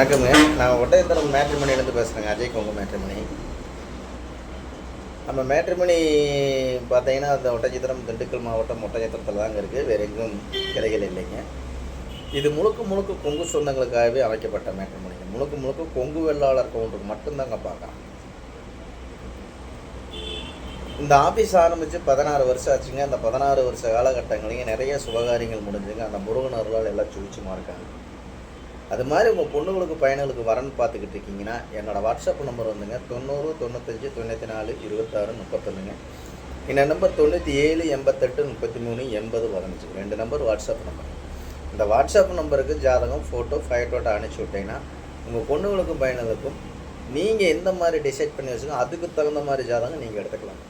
வணக்கங்க. நான் ஒட்டயத்தரம் மேட்ரிமணிலேருந்து பேசுகிறேங்க. அஜய் கொங்கு மேட்ரிமணி. நம்ம மேட்ரிமணி பார்த்தீங்கன்னா அந்த ஒட்டஞ்சத்திரம் திண்டுக்கல் மாவட்டம் ஒட்டஞ்சத்திரத்தில் தாங்க இருக்குது. வேறு எங்கும் கிளைகள் இல்லைங்க. இது முழுக்க முழுக்க கொங்கு சொந்தங்களுக்காகவே அமைக்கப்பட்ட மேட்ரிமணிங்க. முழுக்க முழுக்க கொங்கு வெள்ளாளர் கவுண்டருக்கு மட்டும்தாங்க பார்க்கலாம். இந்த ஆஃபீஸ் ஆரம்பித்து 16 வருஷம் ஆச்சுங்க. அந்த 16 வருஷ காலகட்டங்களையும் நிறைய சுபகாரியங்கள் முடிஞ்சுங்க. அந்த முருகன் அருளால் எல்லாம் சுழிச்சுமா இருக்காங்க. அது மாதிரி உங்கள் பொண்ணுங்களுக்கு பையனுங்களுக்கு வரன்னு பார்த்துக்கிட்டு இருக்கீங்கன்னா என்னோடய வாட்ஸ்அப் நம்பர் வந்துங்க 90 95 94 26 31ங்க. இந்த நம்பர் 97 88 33 80 15. 2 number WhatsApp number. இந்த வாட்ஸ்அப் நம்பருக்கு ஜாதகம் ஃபோட்டோ ஃபைட்டோட்டை அனுப்பிச்சி விட்டீங்கன்னா உங்கள் பொண்ணுங்களுக்கும் பையனுங்களுக்கும் நீங்கள் எந்த மாதிரி டிசைட் பண்ணி வச்சுக்கோங்க அதுக்கு தகுந்த மாதிரி ஜாதகம் நீங்கள் எடுத்துக்கலாம்.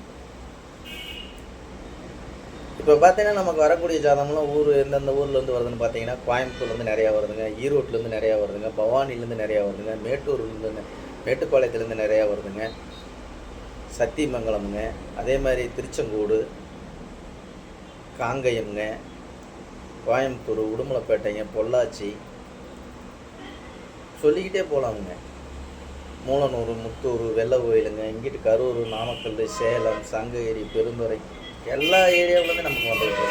இப்போ பார்த்தீங்கன்னா நமக்கு வரக்கூடிய ஜாதகம்லாம் எந்தெந்த ஊர்லேருந்து வருதுன்னு பார்த்தீங்கன்னா கோயம்புத்தூர்லேருந்து நிறையா வருதுங்க, ஈரோட்லேருந்து நிறையா வருதுங்க, பவானிலேருந்து நிறையா வருதுங்க, மேட்டுப்பாளையத்துலேருந்து நிறையா வருதுங்க, சத்தியமங்கலமுங்க, அதே மாதிரி திருச்செங்கோடு, காங்கயம்ங்க, கோயம்புத்தூர், உடுமலைப்பேட்டைங்க, பொள்ளாச்சி, சொல்லிக்கிட்டே போகலாமுங்க. மூலனூர், முத்தூர், வெள்ளை கோயிலுங்க, இங்கிட்டு கரூர், நாமக்கல், சேலம், சங்ககிரி, பெருந்துறை எல்லா ஏரியாவிலேருந்து நமக்கு வந்துட்டு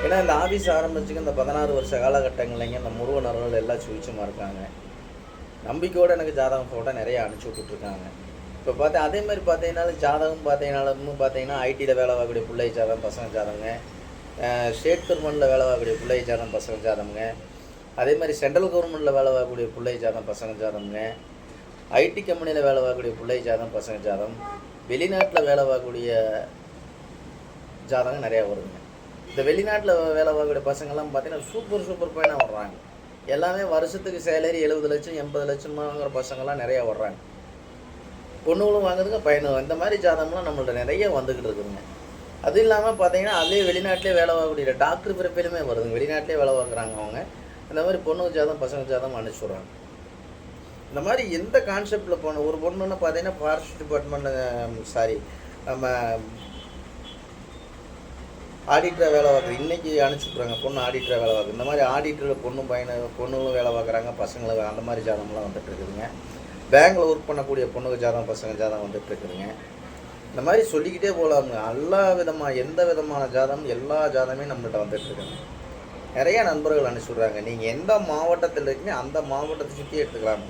ஏன்னா இந்த ஆஃபீஸ் ஆரம்பிச்சுங்க இந்த 16 வருஷ காலகட்டங்கள்லைங்க இந்த முருகன் அருள் எல்லாம் சுழிச்சுமா இருக்காங்க. நம்பிக்கையோடு எனக்கு ஜாதகம் ஃபோட்டோ நிறைய அனுப்பிச்சி விட்டுட்ருக்காங்க. இப்போ அதே மாதிரி பார்த்தீங்கன்னா ஐடியில் வேலை வாங்கக்கூடிய பிள்ளை ஜாதகம் பசங்க ஜாதகங்க, ஸ்டேட் கவர்மெண்ட்டில் வேலை வாங்கக்கூடிய பிள்ளை ஜாதகம் பசங்க ஜாதகங்க, அதே மாதிரி சென்ட்ரல் கவர்மெண்ட்டில் வேலை வாங்கக்கூடிய பிள்ளை ஜாதகம் பசங்க ஜாதகங்க, ஐடி கம்பெனியில் வேலை வாங்கக்கூடிய பிள்ளை ஜாதகம் பசங்க ஜாதகம், வெளிநாட்டில் வேலை வாங்கக்கூடிய ஜாதகம் நிறையா வருதுங்க. இந்த வெளிநாட்டில் வேலை வாங்கக்கூடிய பசங்கள்லாம் பார்த்தீங்கன்னா சூப்பர் பையனாக வர்றாங்க. எல்லாமே வருஷத்துக்கு சேலரி 70 லட்சம் 80 லட்சம் வாங்குற பசங்கள்லாம் நிறையா வர்றாங்க. பொண்ணுகளும் வாங்குறதுங்க பையனும். இந்த மாதிரி ஜாதகம்லாம் நம்மள்ட்ட நிறைய வந்துக்கிட்டு இருக்குதுங்க. அது இல்லாமல் பார்த்தீங்கன்னா அதே வெளிநாட்டிலே வேலை வாங்கக்கூடிய டாக்டர் பிறப்பிலுமே வருதுங்க. வெளிநாட்டிலே வேலை வாங்குறாங்க அவங்க. இந்த மாதிரி பொண்ணுங்க ஜாதகம் பசங்க ஜாதகம் அனுப்பிச்சி விட்றாங்க. இந்த மாதிரி எந்த கான்செப்டில் போகணும் ஒரு பொண்ணுன்னு பார்த்தீங்கன்னா ஃபாரஸ்ட் டிபார்ட்மெண்ட்டு நம்ம ஆடிட்டராக வேலை பார்க்குறது இன்றைக்கி அனுப்பிச்சுட்றாங்க. பொண்ணு ஆடிட்டராக வேலை பார்க்குது. இந்த மாதிரி ஆடிட்டரில் பொண்ணுங்களும் வேலை பார்க்குறாங்க, பசங்களுக்கு அந்த மாதிரி ஜாதகம்லாம் வந்துட்டுருக்குதுங்க. பேங்கில் ஒர்க் பண்ணக்கூடிய பொண்ணுங்க ஜாதகம் பசங்க ஜாதகம் வந்துட்டுருக்குதுங்க. இந்த மாதிரி சொல்லிக்கிட்டே போகலாமுங்க. எந்த விதமான ஜாதகம் எல்லா ஜாதகமே நம்மள்கிட்ட வந்துட்டுருக்குங்க. நிறைய நண்பர்கள் அனுப்பிச்சுட்றாங்க. நீங்கள் எந்த மாவட்டத்தில் இருக்கீங்க அந்த மாவட்டத்தை சுற்றி எடுத்துக்கலாங்க.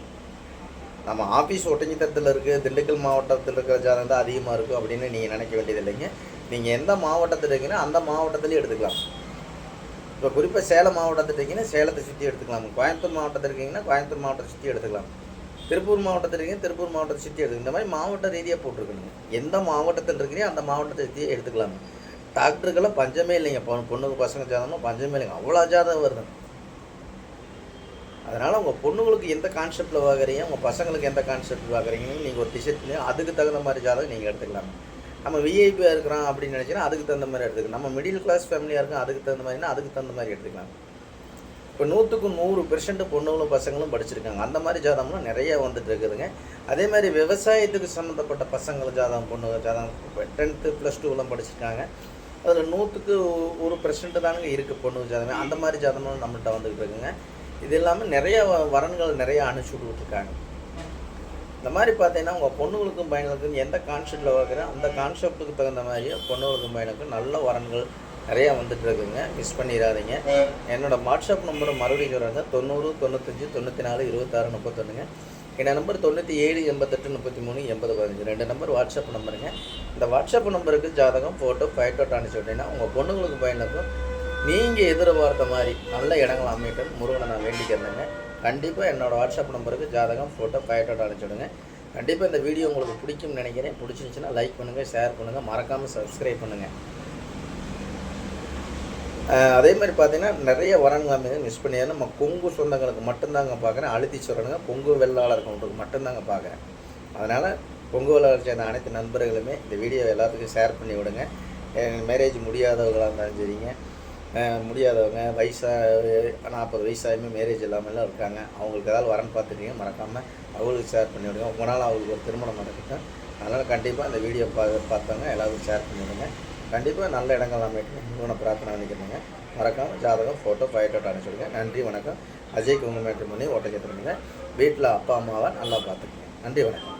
நம்ம ஆஃபீஸ் ஒட்டஞ்சத்திரத்தில் இருக்குது, திண்டுக்கல் மாவட்டத்தில் இருக்கிற ஜாதகம் தான் அதிகமாக இருக்கும் அப்படின்னு நீங்கள் நினைக்க வேண்டியது இல்லைங்க. நீங்கள் எந்த மாவட்டத்தில் இருக்கீங்கன்னா அந்த மாவட்டத்துலேயும் எடுத்துக்கலாம். இப்போ குறிப்பாக சேலம் மாவட்டத்தில் இருக்கீங்கன்னா சேலத்தை சுற்றி எடுத்துக்கலாம். கோயம்புத்தூர் மாவட்டத்தில் இருக்கீங்கன்னா கோயம்புத்தூர் மாவட்டத்தை சுற்றி எடுத்துக்கலாம். திருப்பூர் மாவட்டத்தில் இருக்கீங்க திருப்பூர் மாவட்டத்தை சுற்றி எடுத்துக்கலாம். இந்த மாதிரி மாவட்ட ரீதியாக போட்டிருக்கணுங்க. எந்த மாவட்டத்தில் இருக்கிறீங்க அந்த மாவட்டத்தை சுற்றி எடுத்துக்கலாம். டாக்டருக்கெல்லாம் பஞ்சமே இல்லைங்க. பொண்ணுக்கு பசங்க ஜாதகமாக பஞ்சமே இல்லைங்க. அவ்வளோ ஜாதகம் வருதுங்க. அதனால் உங்கள் பொண்ணுங்களுக்கு எந்த கான்செப்டில் வாங்குறீங்க, உங்கள் பசங்களுக்கு எந்த கான்செப்டில் வாங்குறீங்கன்னு நீங்கள் ஒரு டிசைட் பண்ணி அதுக்கு தகுந்த மாதிரி ஜாதகம் நீங்கள் எடுத்துக்கலாம். நம்ம விஐபியாக இருக்கிறோம் அப்படின்னு நினச்சிங்கன்னா அதுக்கு தகுந்த மாதிரி எடுத்துக்கலாம். நம்ம மிடில் கிளாஸ் ஃபேமிலியாக இருக்கோம் அதுக்கு தகுந்த மாதிரினா அதுக்கு தகுந்த மாதிரி எடுத்துக்கலாம். இப்போ 100க்கு 100% பொண்ணுங்களும் பசங்களும் படிச்சிருக்காங்க. அந்த மாதிரி ஜாதகம்லாம் நிறைய வந்துட்டு இருக்குதுங்க. அதே மாதிரி விவசாயத்துக்கு சம்மந்தப்பட்ட பசங்கள் ஜாதகம் பொண்ணுங்க ஜாதகம் 10th +2 படிச்சிருக்காங்க. அதில் 100க்கு 1% தானுங்க இருக்குது பொண்ணு ஜாதகம். அந்த மாதிரி ஜாதகம்லாம் நம்மள்கிட்ட வந்துக்கிட்டு இருக்குங்க. இது இல்லாமல் நிறைய வரன்கள் நிறைய அனுப்பிச்சி விட்டுருக்காங்க. இந்த மாதிரி பார்த்தீங்கன்னா உங்கள் பொண்ணுங்களுக்கும் பையனுக்கும் எந்த கான்செப்டில் பார்க்குறேன் அந்த கான்செப்டுக்கு தகுந்த மாதிரியே பொண்ணுங்களுக்கும் பையனுக்கும் நல்ல வரன்கள் நிறையா வந்துட்டு இருக்குங்க. மிஸ் பண்ணிடாதீங்க. என்னோடய வாட்ஸ்அப் நம்பரை மறுபடியும் சொல்கிறாங்க 90 95 94 26 31ங்க. என்னோட நம்பர் 97 88 33 80 15. 2 number WhatsApp நம்பருங்க. இந்த வாட்ஸ்அப் நம்பருக்கு ஜாதகம் ஃபோட்டோ ஃபைட்டோட்டோ அனுப்பிச்சு விட்டீங்கன்னா உங்கள் பொண்ணுங்களுக்கு பையனுக்கும் நீங்கள் எதிர்பார்த்த மாதிரி நல்ல இடங்கள் அமையட்டும் முருகனை நான் வேண்டிக்கிறேங்க. கண்டிப்பாக என்னோடய வாட்ஸ்அப் நம்பருக்கு ஜாதகம் ஃபோட்டோ ஃபைட்டோட்டோ அனுப்பிச்சுடுங்க. கண்டிப்பாக இந்த வீடியோ உங்களுக்கு பிடிக்கும்னு நினைக்கிறேன். பிடிச்சிருந்துச்சுன்னா லைக் பண்ணுங்கள், ஷேர் பண்ணுங்கள், மறக்காமல் சப்ஸ்கிரைப் பண்ணுங்கள். அதே மாதிரி பார்த்தீங்கன்னா நிறைய வரன்காமிங்க மிஸ் பண்ணியா நம்ம கொங்கு சொந்தங்களுக்கு மட்டும்தாங்க பார்க்குறேன். அழுத்தி சொல்கிறேங்க கொங்கு வெள்ளாளர் கவுண்டருக்கு மட்டும்தாங்க பார்க்குறேன். அதனால் கொங்கு வெள்ளாளர் சேர்ந்த அனைத்து நண்பர்களுமே இந்த வீடியோ எல்லாத்துக்கும் ஷேர் பண்ணி விடுங்க. மேரேஜ் முடியாதவர்களாக இருந்தாலும் சரிங்க, முடியாதவங்க 40 வயசாயுமே மேரேஜ் இல்லாமலாம் இருக்காங்க. அவங்களுக்கு ஏதாவது வரன்னு பார்த்துட்டீங்க மறக்காமல் அவங்களுக்கு ஷேர் பண்ணி விடுங்க. உங்கள் நாள் அவங்களுக்கு ஒரு திருமணம் நடக்கட்டும். அதனால் கண்டிப்பாக இந்த வீடியோ பார்த்தவங்க எல்லாருக்கும் ஷேர் பண்ணி விடுங்க. கண்டிப்பாக நல்ல இடங்கள் அமைட்டு முருகனை பிரார்த்தனை பண்ணிக்கிறேங்க. மறக்காமல் ஜாதகம் ஃபோட்டோ ஃபைட்டோட்டோ அனுப்பிச்சுடுங்க. நன்றி, வணக்கம். அஜய்க்கு உங்கள் மேட்ரிமோனி ஓட்டை பண்ணுங்கள். வீட்டில் அப்பா அம்மாவை நல்லா பார்த்துக்கங்க. நன்றி, வணக்கம்.